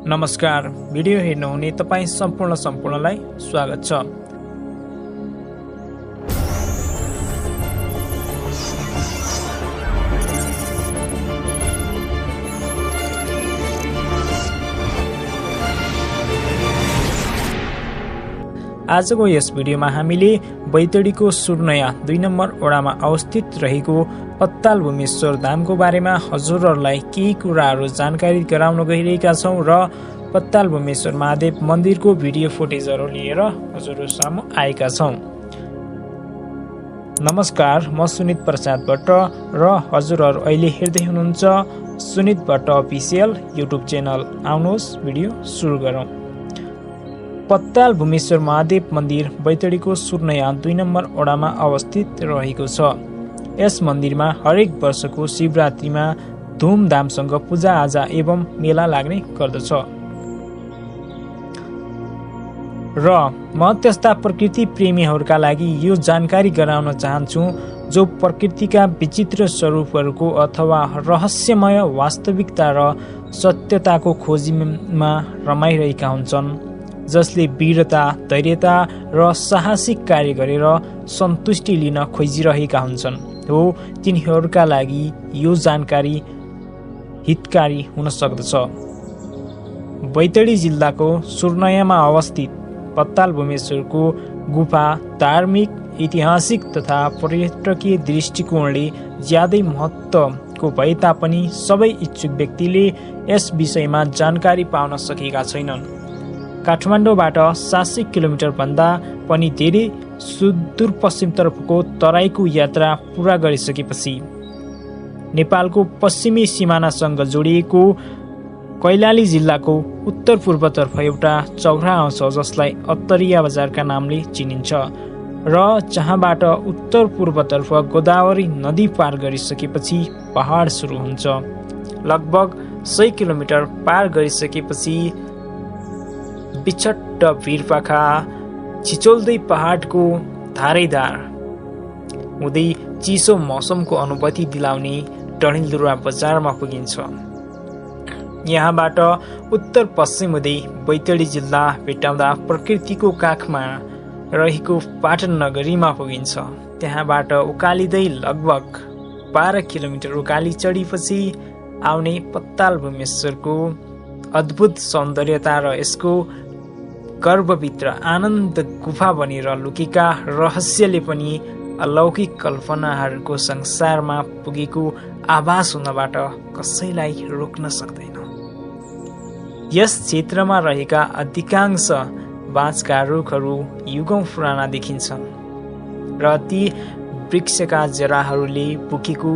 नमस्कार। भिडियो हेर्नुहुने तपाईं सम्पूर्णलाई स्वागत छ। आजको यस भिडियोमा हामीले बैतडीको सुर्नया 2 नम्बर वडामा अवस्थित रहेको पत्ताल भूमेश्वर धामको बारेमा हजुरहरूलाई केही कुराहरू जानकारी गराउन गइरहेका छौं र पत्ताल भूमेश्वर महादेव मन्दिरको भिडियो फुटेजहरू लिएर हजुरहरू सामु आएका छौं। नमस्कार, म सुनित प्रसाद भट्ट र हजुरहरू अहिले हेर्दै हुनुहुन्छ Sunit Bhatt official YouTube channel. आउनुहोस् भिडियो सुरु गरौं। पत्ताल भूमेश्वर महादेव मन्दिर बैतडीको सुर्नया 2 नम्बर वडामा अवस्थित रहेको छ। यस मन्दिरमा हरेक वर्षको शिवरात्रिमा धुमधामसँग पूजाआजा एवं मेला लाग्ने गर्दछ र म त्यस्ता प्रकृति प्रेमीहरूका लागि यो जानकारी गराउन चाहन्छु जो प्रकृतिका विचित्र स्वरूपहरूको अथवा रहस्यमय वास्तविकता र सत्यताको खोजीमा रमाइरहेका हुन्छन्, जसले वीरता, धैर्यता र साहसिक कार्य गरेर सन्तुष्टि लिन खोजिरहेका हुन्छन्। हो तिनीहरूका लागि यो जानकारी हितकारी हुन सक्दछ। बैतडी जिल्लाको सुर्नयामा अवस्थित पत्ताल भूमेश्वरको गुफा धार्मिक, ऐतिहासिक तथा पर्यटकीय दृष्टिकोणले ज्यादै महत्त्वको भए तापनि सबै इच्छुक व्यक्तिले यस विषयमा जानकारी पाउन सकेका छैनन्। काठमाडौँबाट 700 किलोमिटर भन्दा पनि धेरै सुदूरपश्चिमतर्फको तराईको यात्रा पूरा गरिसकेपछि नेपालको पश्चिमी सिमानासँग जोडिएको कैलाली जिल्लाको उत्तर पूर्वतर्फ एउटा चौरा आउँछ, जसलाई अत्तरिया बजारका नामले चिनिन्छ र जहाँबाट उत्तर पूर्वतर्फ गोदावरी नदी पार गरिसकेपछि पहाड सुरु हुन्छ। लगभग 100 किलोमिटर पार गरिसकेपछि बिछट्ट भिरपाखा छिचोल्दै पहाडको धारैधार हुँदै चिसो मौसमको अनुभूति दिलाउने डडेलधुरा बजारमा पुगिन्छ। यहाँबाट उत्तर पश्चिम हुँदै बैतडी जिल्ला भेट्टाउँदा प्रकृतिको काखमा रहेको पाटन नगरीमा पुगिन्छ। त्यहाँबाट उकालिँदै लगभग 12 किलोमिटर उकाली चढेपछि आउने पत्ताल भूमेश्वरको अद्भुत सौन्दर्यता र यसको गर्भभित्र आनन्द गुफा बनेर लुकेका रहस्यले पनि अलौकिक कल्पनाहरूको संसारमा पुगेको आभास हुनबाट कसैलाई रोक्न सक्दैन। यस क्षेत्रमा रहेका अधिकांश बाँसका रुखहरू युगौं पुराना देखिन्छन् र ती वृक्षका जराहरूले पुगेको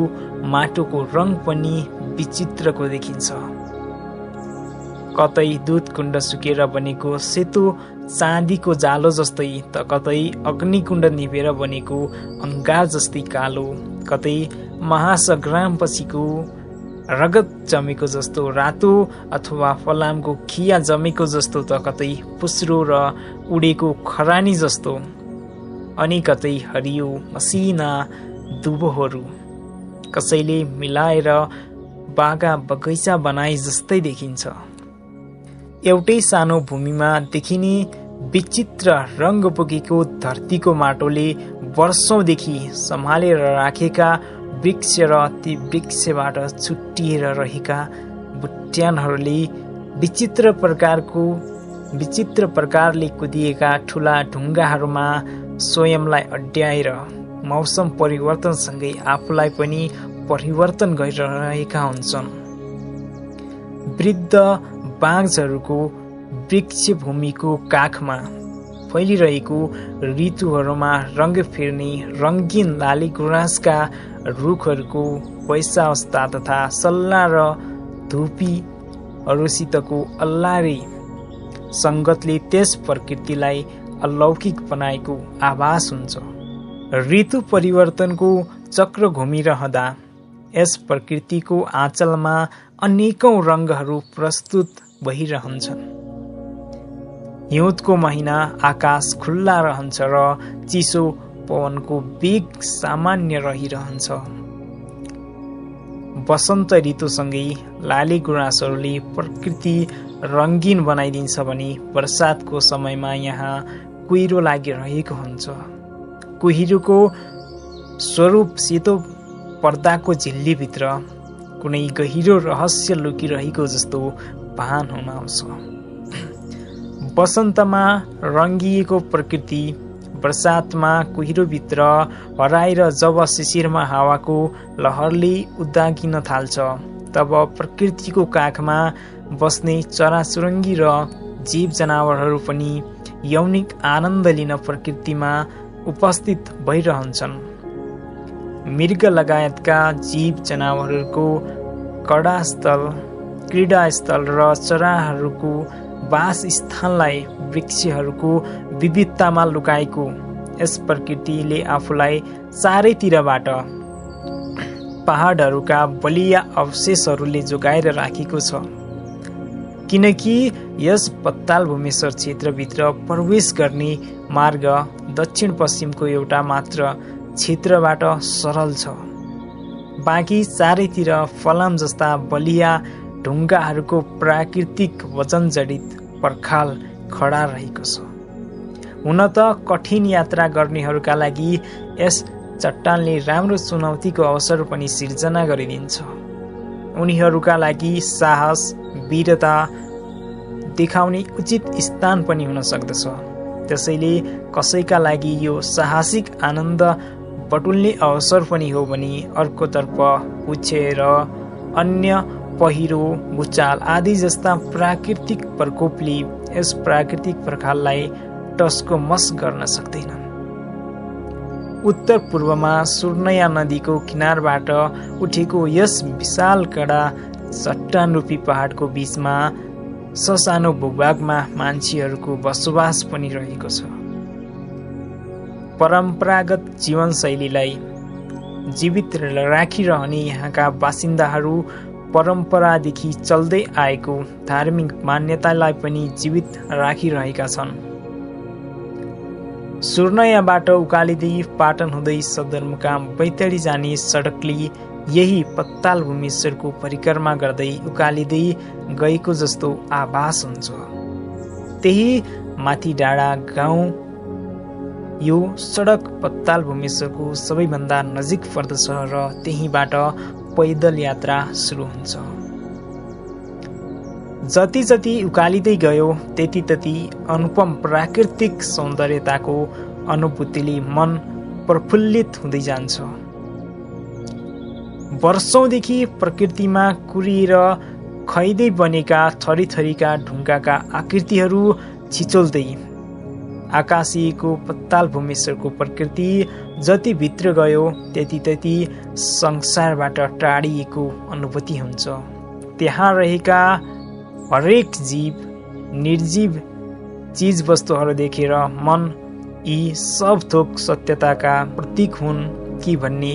माटोको रङ पनि विचित्रको देखिन्छ। कतै दुध कुण्ड सुकेर बनेको सेतो चाँदीको जालो जस्तै त कतै अग्निकुण्ड निभेर बनेको अंगार जस्तै कालो, कतै महासंग्राम पछिको रगत जमेको जस्तो रातो अथवा फलामको खिया जमेको जस्तो त कतै पुस्रो र उडेको खरानी जस्तो, अनि कतै हरियो मसिना दुबोहरू कसैले मिलाएर बागा बगैँचा बनाए जस्तै देखिन्छ। एउटै सानो भूमिमा देखिने विचित्र रंग पुगेको धरतीको माटोले वर्षौंदेखि सम्हालेर राखेका वृक्ष र ती वृक्षबाट छुट्टिएर रहेका बुट्यानहरूले विचित्र प्रकारले कुदिएका ठूला ढुङ्गाहरूमा स्वयंलाई अड्याएर मौसम परिवर्तनसँगै आफूलाई पनि परिवर्तन गरिरहेका हुन्छन्। वृद्ध बाँझहरूको वृक्षभूमिको काखमा फैलिरहेको ऋतुहरूमा रंग फेर्ने रंगीन लाली गुराँसका रुखहरूको वैशावस्था तथा सल्ला र धुपीहरूसितको अल्लारे संगतले त्यस प्रकृतिलाई अलौकिक बनाएको आभास हुन्छ। ऋतु परिवर्तनको चक्र घुमिरहँदा यस प्रकृतिको आँचलमा अनेकौं रंगहरू प्रस्तुत भइरहन्छन्। हिउँदको महिना आकाश खुल्ला रहन्छ र चिसो पवनको वेग सामान्य रहिरहन्छ। वसन्त ऋतुसँगै लाली गुराँसहरूले प्रकृति रङ्गीन बनाइदिन्छ भने वर्षातको समयमा यहाँ कुहिरो लागिरहेको हुन्छ। कुहिरोको स्वरूप सेतो पर्दाको झिल्लीभित्र कुनै गहिरो रहस्य लुकिरहेको जस्तो भान हुन आउँछ। वसन्तमा रङ्गिएको प्रकृति वर्षातमा कुहिरोभित्र हराएर जब शिशिरमा हावाको लहरले उदाकिन थाल्छ तब प्रकृतिको काखमा बस्ने चराचुरुङ्गी र जीव जनावरहरू पनि यौनिक आनन्द लिन प्रकृतिमा उपस्थित भइरहन्छन्। मृग लगायतका जीव जनावरहरूको क्रीडास्थल र चराहरूको वास स्थानलाई वृक्षहरूको विविधतामा लुकाएको यस प्रकृतिले आफूलाई चारैतिरबाट पहाडहरूका बलिया अवशेषहरूले जोगाएर राखेको छ। किनकि यस पत्ताल भूमेश्वर क्षेत्रभित्र प्रवेश गर्ने मार्ग दक्षिण पश्चिमको एउटा मात्र क्षेत्रबाट सरल छ। बाँकी चारैतिर फलाम जस्ता बलिया ढुङ्गाहरूको प्राकृतिक वजन जडित पर्खाल खडा रहेको छ। हुन त कठिन यात्रा गर्नेहरूका लागि यस चट्टानले राम्रो चुनौतीको अवसर पनि सिर्जना गरिदिन्छ। उनीहरूका लागि साहस वीरता देखाउने उचित स्थान पनि हुन सक्दछ। त्यसैले कसैका लागि यो साहसिक आनन्द बटुल्ने अवसर पनि हो भने अर्कोतर्फ पुच्छेर अन्य पहिरो भूचाल आदि जस्ता प्राकृतिक प्रकोपले यस प्राकृतिक पर्खाललाई टस्को मस गर्न सक्दैनन्। उत्तर पूर्वमा सुर्नया नदीको किनारबाट उठेको यस विशाल कडा चट्टान रूपी पहाडको बीचमा ससानो भूभागमा मान्छेहरूको बसोबास पनि रहेको छ। परम्परागत जीवनशैलीलाई जीवित राखिरहने यहाँका बासिन्दाहरू परम्परादेखि चल्दै आएको धार्मिक मान्यतालाई पनि जीवित राखिरहेका छन्। सुर्नयाबाट उकालीदै पाटन हुँदै सदरमुकाम बैतडी जाने सडकले यही पत्ताल भूमेश्वरको परिक्रमा गर्दै उकालीदै गएको जस्तो आभास हुन्छ। त्यही माथि डाँडा गाउँ यो सडक पत्ताल भूमेश्वरको सबैभन्दा नजिक पर्दछ र त्यहीबाट पैदल यात्रा सुरु हुन्छ। जति जति उकालिँदै गयो त्यति त्यति अनुपम प्राकृतिक सौन्दर्यताको अनुभूतिले मन प्रफुल्लित हुँदै जान्छ। वर्षौंदेखि प्रकृतिमा कुरिएर खैदै बनेका थरीथरीका ढुङ्गाका आकृतिहरू छिचोल्दै आकाशिएको पत्ताल भूमेश्वरको प्रकृति जति भित्र गयो त्यति त्यति संसारबाट टाढिएको अनुभूति हुन्छ। त्यहाँ रहेका हरेक जीव निर्जीव चीज वस्तुहरू देखेर मन यी सब थोक सत्यताका प्रतीक हुन् कि भन्ने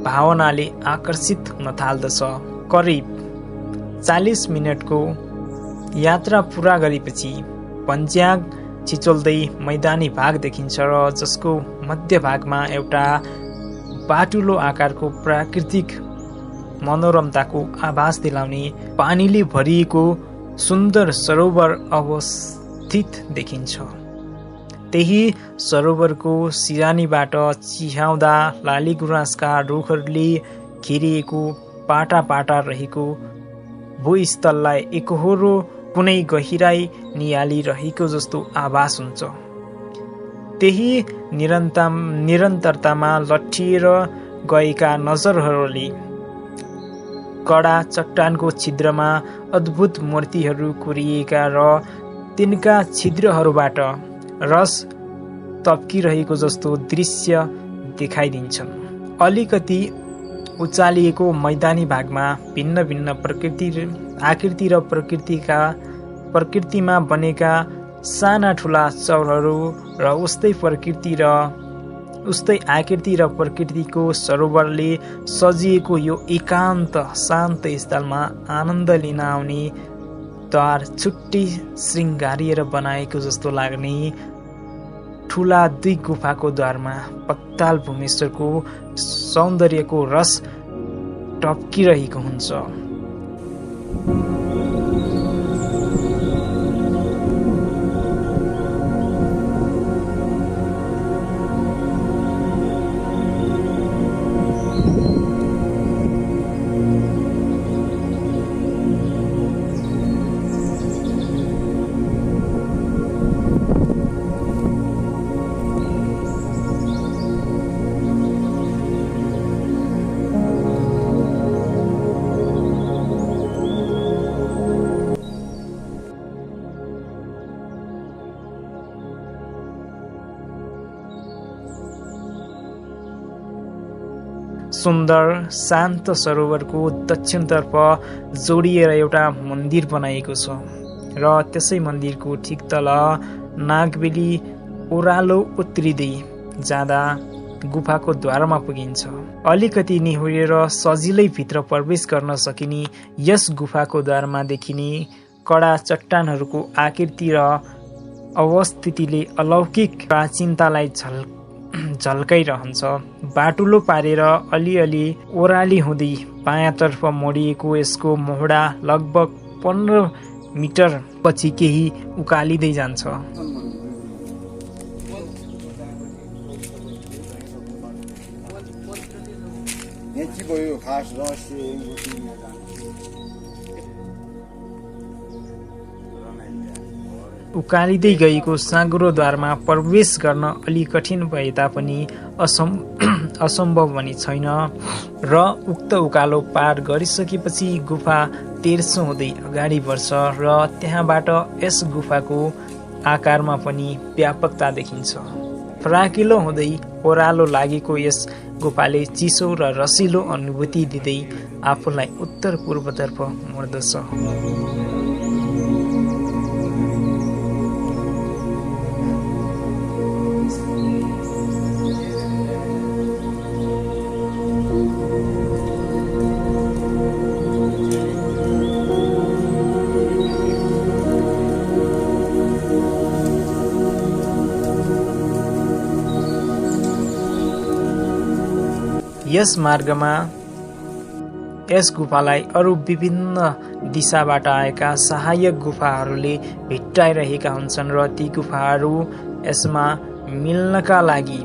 भावनाले आकर्षित हुन थाल्दछ। करिब 40 मिनटको यात्रा पूरा गरेपछि पञ्च्याङ छिचोल्दै मैदानी भाग देखिन्छ र जसको मध्य भागमा एउटा बाटुलो आकारको प्राकृतिक मनोरमताको आभास दिलाउने पानीले भरिएको सुन्दर सरोवर अवस्थित देखिन्छ। त्यही सरोवरको सिरानीबाट चिहाउँदा लाली गुराँसका रुखहरूले घेरिएको पाटा पाटा रहेको भूस्थललाई एकहोरो कुनै गहिराई निहालिरहेको जस्तो आभास हुन्छ। त्यही निरन्तरतामा लट्ठिएर गएका नजरहरूले कडा चट्टानको छिद्रमा अद्भुत मूर्तिहरू कोरिएका र तिनका छिद्रहरूबाट रस तप्किरहेको जस्तो दृश्य देखाइदिन्छन्। अलिकति उचालिएको मैदानी भागमा भिन्न भिन्न आकृति र प्रकृतिमा बनेका साना ठुला चौरहरू र उस्तै आकृति र प्रकृतिको सरोवरले सजिएको यो एकान्त शान्त स्थलमा आनन्द लिन आउने द्वार छुट्टै श्रृङ्गारिएर बनाएको जस्तो लाग्ने ठुला 2 गुफाको द्वारमा पत्ताल भूमेश्वरको सौन्दर्यको रस टप्किरहेको हुन्छ। सुन्दर शान्त सरोवरको दक्षिणतर्फ जोडिएर एउटा मन्दिर बनाइएको छ र त्यसै मन्दिरको ठिक तल नागबेली ओह्रालो उत्रिँदै जाँदा गुफाको द्वारमा पुगिन्छ। अलिकति निहुरेर सजिलै भित्र प्रवेश गर्न सकिने यस गुफाको द्वारमा देखिने कडा चट्टानहरूको आकृति र अवस्थितिले अलौकिक प्राचीनतालाई झल्काइरहन्छ। बाटुलो पारेर अलिअलि ओह्राली हुँदै बायाँतर्फ मोडिएको यसको मोहडा लगभग 15 मिटर पछि केही उकालिँदै जान्छ। उकालिँदै गएको साँघुरो द्वारमा प्रवेश गर्न अलि कठिन भए तापनि असम्भव पनि छैन र उक्त उकालो पार गरिसकेपछि गुफा तेर्सो हुँदै अगाडि बढ्छ र त्यहाँबाट यस गुफाको आकारमा पनि व्यापकता देखिन्छ। फराकिलो हुँदै ओह्रालो लागेको यस गुफाले चिसो र रसिलो अनुभूति दिँदै आफूलाई उत्तर पूर्वतर्फ मोड्दछ। यस मार्गमा यस गुफालाई अरू विभिन्न दिशाबाट आएका सहायक गुफाहरूले भेट्टाइरहेका हुन्छन् र ती गुफाहरू यसमा मिल्नका लागि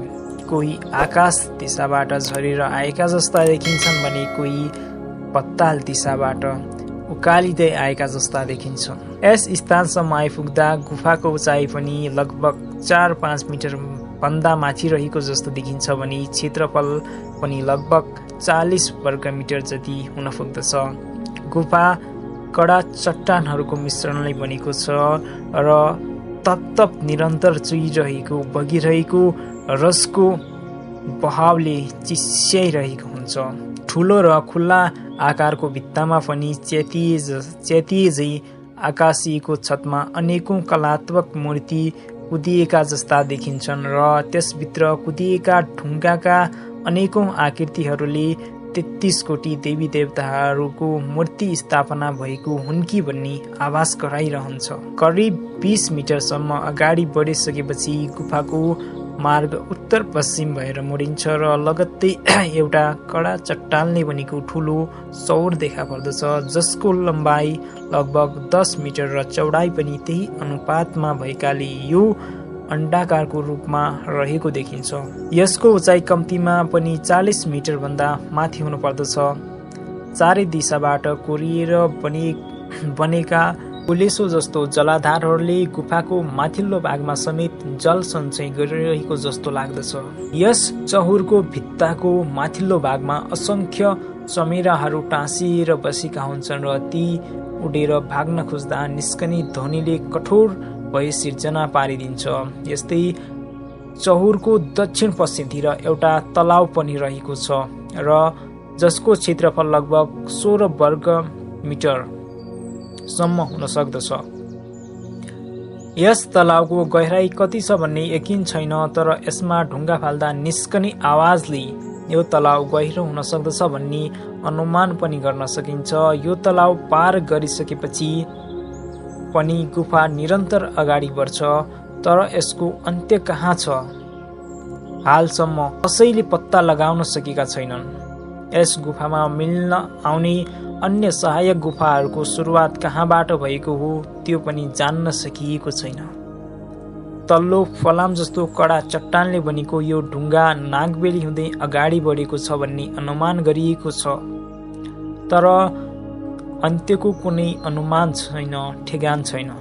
कोही आकाश दिशाबाट झरेर आएका जस्ता देखिन्छन् भने कोही पत्ताल दिशाबाट उकालिँदै आएका जस्ता देखिन्छन्। यस स्थानसम्म आइपुग्दा गुफाको उचाइ पनि लगभग 4-5 मिटर भन्दा माथि रहेको जस्तो देखिन्छ भने क्षेत्रफल पनि लगभग 40 वर्ग मिटर जति हुन पुग्दछ। गुफा कडा चट्टानहरूको मिश्रणले बनेको छ र तप निरन्तर चुइरहेको बगिरहेको रसको बहावले चिस्याइरहेको हुन्छ। ठुलो र खुल्ला आकारको भित्तामा पनि च्यातिएझै आकाशिएको छतमा अनेकौं कलात्मक मूर्ति कुदिएका जस्ता देखिन्छन् र त्यसभित्र कुदिएका ढुङ्गाका अनेकौं आकृतिहरूले 33 कोटी देवी देवताहरूको मूर्ति स्थापना भएको हुन् कि भन्ने आभास गराइरहन्छ। करिब 20 मिटरसम्म अगाडि बढिसकेपछि गुफाको मार्ग उत्तर पश्चिम भएर मोडिन्छ र लगत्तै एउटा कडा चट्टानले बनेको ठुलो सौर देखा पर्दछ जसको लम्बाइ लगभग 10 मिटर र चौडाइ पनि त्यही अनुपातमा भएकाले यो अण्डाकारको रूपमा रहेको देखिन्छ। यसको उचाइ कम्तीमा पनि 40 मिटर भन्दा माथि हुनु पर्दछ। चारै दिशाबाट कोरिएर बनेका पुलेसो जस्तो जलाधारहरूले गुफाको माथिल्लो भागमा समेत जल सञ्चय गरिरहेको जस्तो लाग्दछ। यस चहुरको भित्ताको माथिल्लो भागमा असंख्य चमेराहरू टाँसिएर बसेका हुन्छन् र ती उडेर भाग्न खोज्दा निस्कने ध्वनिले कठोर भए सिर्जना पारिदिन्छ। यस्तै चहुरको दक्षिण पश्चिमतिर एउटा तलाउ पनि रहेको छ र जसको क्षेत्रफल लगभग 16 वर्ग मिटर सम्म हुन सक्दछ। यस तलाउको गहिराई कति छ भन्ने यकिन छैन, तर यसमा ढुङ्गा फाल्दा निस्कने आवाजले यो तलाउ गहिरो हुन सक्दछ भन्ने अनुमान पनि गर्न सकिन्छ। यो तलाउ पार गरिसकेपछि पनि गुफा निरन्तर अगाडि बढ्छ, तर यसको अन्त्य कहाँ छ हालसम्म कसैले पत्ता लगाउन सकेका छैनन्। यस गुफामा मिल्न आउने अन्य सहायक गुफाहरूको सुरुवात कहाँबाट भएको हो त्यो पनि जान्न सकिएको छैन। तल्लो फलाम जस्तो कडा चट्टानले बनेको यो ढुङ्गा नागबेली हुँदै अगाडि बढेको छ भन्ने अनुमान गरिएको छ, तर अन्त्यको कुनै अनुमान छैन, ठेगान छैन।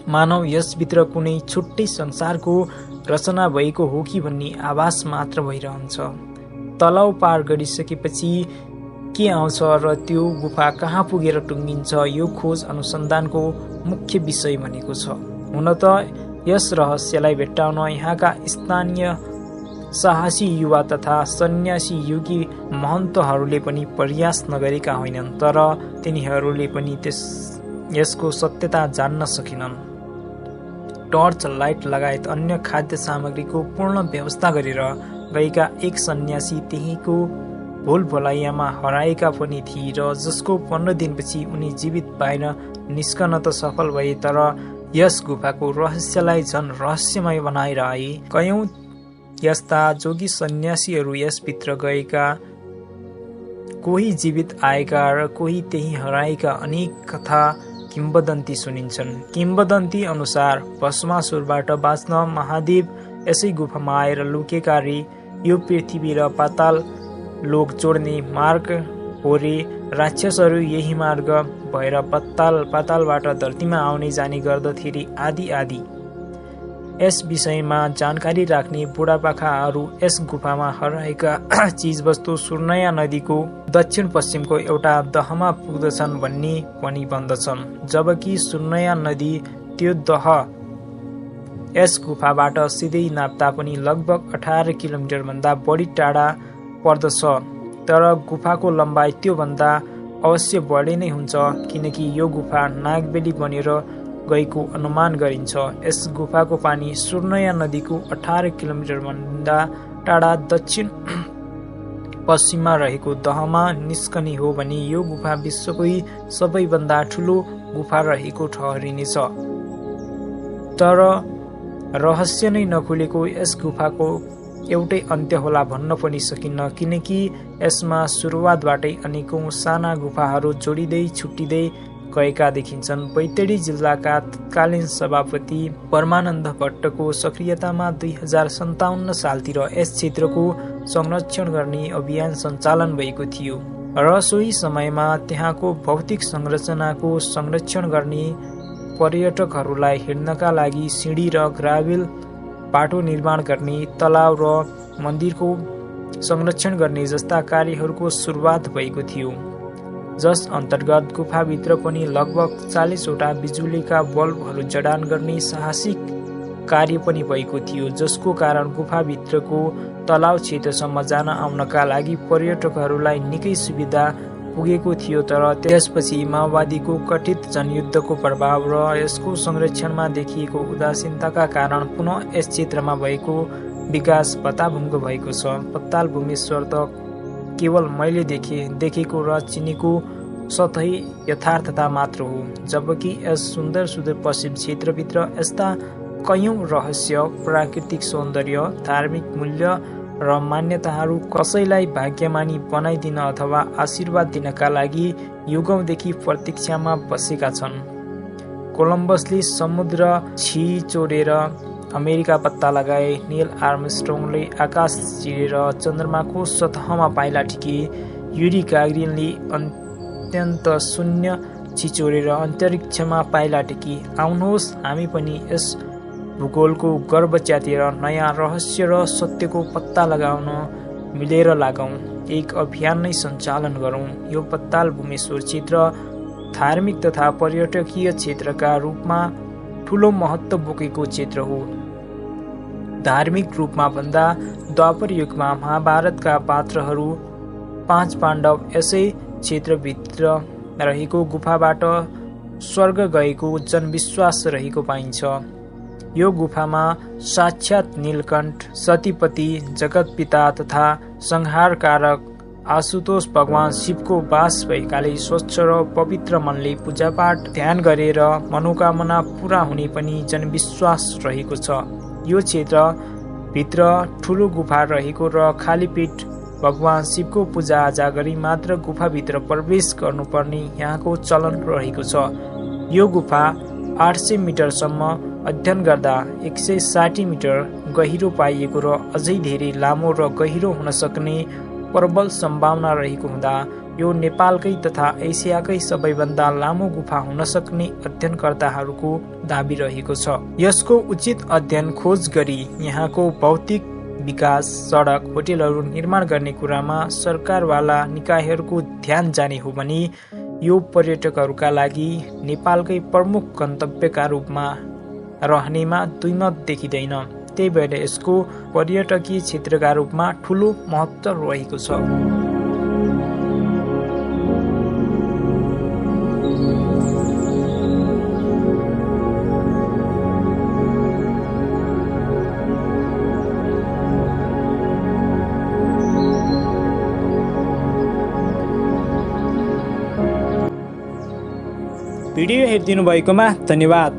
मानव यसभित्र कुनै छुट्टै संसारको रचना भएको हो कि भन्ने आभास मात्र भइरहन्छ। तलाउ पार गरिसकेपछि के आउँछ र त्यो गुफा कहाँ पुगेर टुङ्गिन्छ, यो खोज अनुसन्धानको मुख्य विषय बनेको छ। हुन त यस रहस्यलाई भेट्टाउन यहाँका स्थानीय साहसी युवा तथा सन्यासी युगी महन्तहरूले पनि प्रयास नगरेका होइनन्, तर तिनीहरूले पनि यसको सत्यता जान्न सकेनन्। टर्च लाइट लगायत अन्य खाद्य सामग्रीको पूर्ण व्यवस्था गरेर गएका एक सन्यासी त्यहीको भुलभुलैयामा हराएका पनि थिए र जसको 15 दिनपछि उनी जीवित बाहिर निस्कन त सफल भए, तर यस गुफाको रहस्यलाई झन रहस्यमय बनाएर आए। कयौं यस्ता जोगी सन्यासीहरू यसभित्र गएका, कोही जीवित आएका र कोही त्यही हराएका अनेक कथा किम्वदन्ती सुनिन्छन्। किम्वदन्ती अनुसार भस्मासुरबाट बाँच्न महादेव यसै गुफामा आएर लुकेका रे। यो पृथ्वी र पाताल लोक जोड्ने मार्ग हो रे। राक्षसहरू यही मार्ग भएर पातालबाट धरतीमा आउने जाने गर्दथे रे, आदि आदि। यस विषयमा जानकारी राख्ने बुढापाकाहरू यस गुफामा हराएका चिजवस्तु सुर्नया नदीको दक्षिण पश्चिमको एउटा दहमा पुग्दछन् भन्ने पनि भन्दछन्, जबकि सुर्नया नदी त्यो दह यस गुफाबाट सिधै नाप्दा पनि लगभग 18 किलोमिटर भन्दा बढी टाढा पर्दछ। तर गुफाको लम्बाइ त्योभन्दा अवश्य बढी नै हुन्छ, किनकि यो गुफा नागबेली बनेर गएको अनुमान गरिन्छ। यस गुफाको पानी सुर्नया नदीको 18 किलोमिटर भन्दा टाढा दक्षिण पश्चिममा रहेको दहमा निस्कने हो भने यो गुफा विश्वकै सबैभन्दा ठुलो गुफा रहेको ठहरिनेछ। तर रहस्य नै नखुलेको यस गुफाको एउटै अन्त्य होला भन्न पनि सकिन्न, किनकि यसमा सुरुवातबाटै अनेकौं साना गुफाहरू जोडिँदै छुट्टिँदै गएका देखिन्छन्। बैतडी जिल्लाका तत्कालीन सभापति परमानन्द भट्टको सक्रियतामा 2057 सालतिर यस क्षेत्रको संरक्षण गर्ने अभियान सञ्चालन भएको थियो र सोही समयमा त्यहाँको भौतिक संरचनाको संरक्षण गर्ने पर्यटकहरूलाई हिँड्नका लागि सिँढी र ग्राभेल बाटो निर्माण गर्ने, तलाउ र मन्दिरको संरक्षण गर्ने जस्ता कार्यहरूको सुरुवात भएको थियो, जस अन्तर्गत गुफाभित्र पनि लगभग 40 वटा बिजुलीका बल्बहरू जडान गर्ने साहसिक कार्य पनि भएको थियो, जसको कारण गुफाभित्रको तलाउ क्षेत्रसम्म जान आउनका लागि पर्यटकहरूलाई निकै सुविधा पुगेको थियो। तर त्यसपछि माओवादीको कथित जनयुद्धको प्रभाव र यसको संरक्षणमा देखिएको उदासीनताका कारण पुनः यस क्षेत्रमा भएको विकास पत्ताभुङ्ग भएको छ। पत्ताल भूमेश्वर त केवल मैले देखेको र चिनेको सतही यथार्थता मात्र हो, जबकि यस सुन्दर सुदूरपश्चिम क्षेत्रभित्र यस्ता कयौं रहस्य, प्राकृतिक सौन्दर्य, धार्मिक मूल्य र मान्यताहरू कसैलाई भाग्यमानी बनाइदिन अथवा आशीर्वाद दिनका लागि युगौंदेखि प्रतीक्षामा बसेका छन्। कोलम्बसले समुद्र छिचोरेर अमेरिका पत्ता लगाए, नील आर्मस्ट्रङले आकाश चिरेर चन्द्रमाको सतहमा पाइला टिके, युरी गागरिनले अत्यन्त शून्य छिचोरेर अन्तरिक्षमा पाइला टिके। आउनुहोस् हामी पनि यस भूगोलको गर्व च्यातेर नयाँ रहस्य र सत्यको पत्ता लगाउन मिलेर लागौं, एक अभियान नै सञ्चालन गरौं। यो पत्ताल भूमेश्वर क्षेत्र धार्मिक तथा पर्यटकीय क्षेत्रका रूपमा ठूलो महत्त्व बोकेको क्षेत्र हो। धार्मिक रूपमा भन्दा द्वापर युगमा महाभारतका पात्रहरू 5 पाण्डव यसै क्षेत्रभित्र रहेको गुफाबाट स्वर्ग गएको जनविश्वास रहेको पाइन्छ। यो गुफामा साक्षात नीलकण्ठ, सतीपति, जगतपिता तथा संहारकारक आशुतोष भगवान शिवको वास भएकाले स्वच्छ र पवित्र मनले पूजापाठ ध्यान गरेर मनोकामना पूरा हुने पनि जनविश्वास रहेको छ। यो क्षेत्र भित्र ठूलो गुफा रहेको र खाली पेट भगवान शिवको पूजाआजा गरी मात्र गुफाभित्र प्रवेश गर्नुपर्ने यहाँको चलन रहेको छ। यो गुफा 800 मिटरसम्म अध्ययन गर्दा 160 मिटर गहिरो पाइएको र अझै धेरै लामो र गहिरो हुन सक्ने प्रबल सम्भावना रहेको हुँदा यो नेपालकै तथा एसियाकै सबैभन्दा लामो गुफा हुन सक्ने अध्ययनकर्ताहरूको दाबी रहेको छ। यसको उचित अध्ययन खोज गरी यहाँको भौतिक विकास, सडक, होटेलहरू निर्माण गर्ने कुरामा सरकारवाला निकायहरूको ध्यान जाने हो भने यो पर्यटकहरूका लागि नेपालकै प्रमुख गन्तव्यका रूपमा रहनेमा दुईमत देखिँदैन। त्यही भएर यसको पर्यटकीय क्षेत्रका रूपमा ठूलो महत्त्व रहेको छ। भिडियो हेरिदिनु भएकोमा धन्यवाद।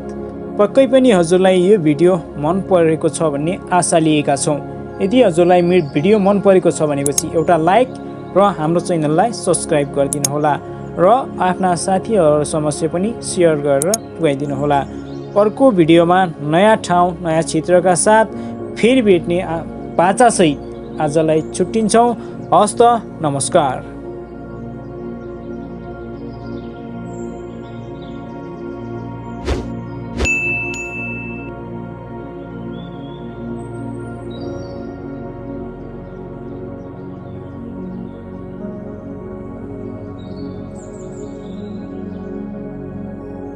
पक्कै पनि हजुरलाई यो भिडियो मन परेको छ भन्ने आशा लिएका छौँ। यदि हजुरलाई मेरो भिडियो मन परेको छ भनेपछि एउटा लाइक र हाम्रो च्यानललाई सब्स्क्राइब गरिदिनुहोला र आफ्ना साथीहरूसम्म पनि सेयर गरेर पुगाइदिनु होला। अर्को भिडियोमा नयाँ ठाउँ, नयाँ क्षेत्रका साथ फेरि भेट्ने बाचासहित आजलाई छुट्टिन्छौँ। हस्त नमस्कार।